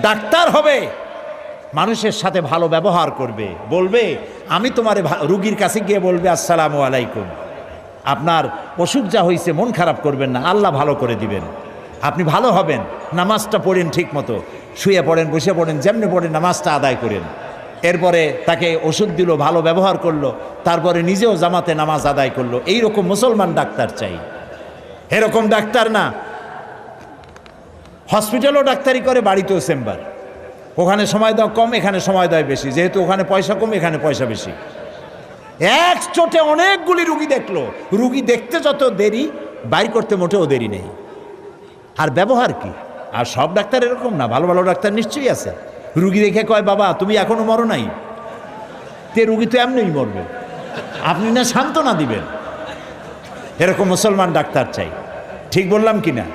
Doctor হবে, মানুষের সাথে ভালো ব্যবহার করবে, বলবে আমি তোমার রুগীর কাছে গিয়ে বলবে আসসালামু আলাইকুম, আপনার অসুখ যা হয়েছে মন খারাপ করবেন না, আল্লাহ ভালো করে দিবেন, আপনি ভালো হবেন, নামাজটা পড়েন ঠিক মতো, শুয়ে পড়েন বসে পড়েন যেমনি পড়েন নামাজটা আদায় করেন। এরপরে তাকে ওষুধ দিল, ভালো ব্যবহার করলো, তারপরে নিজেও জামাতে নামাজ আদায় করলো। এইরকম মুসলমান ডাক্তার চাই, এরকম ডাক্তার না হসপিটালও ডাক্তারি করে, বাড়িতেও চেম্বার, ওখানে সময় দেওয়া কম, এখানে সময় দেয় বেশি, যেহেতু ওখানে পয়সা কম এখানে পয়সা বেশি। এক চোটে অনেকগুলি রুগী দেখলো, রুগী দেখতে যত দেরি, বাইর করতে মোটেও দেরি নেই। আর ব্যবহার কি? আর সব ডাক্তার এরকম না, ভালো ভালো ডাক্তার নিশ্চয়ই আছে। রুগী দেখে কয় বাবা তুমি এখনো মরো নাই, তে রুগী তো এমনিই মরবে, আপনি না সান্ত্বনা দিবেন। এরকম মুসলমান ডাক্তার চাই, ঠিক বললাম কিনা?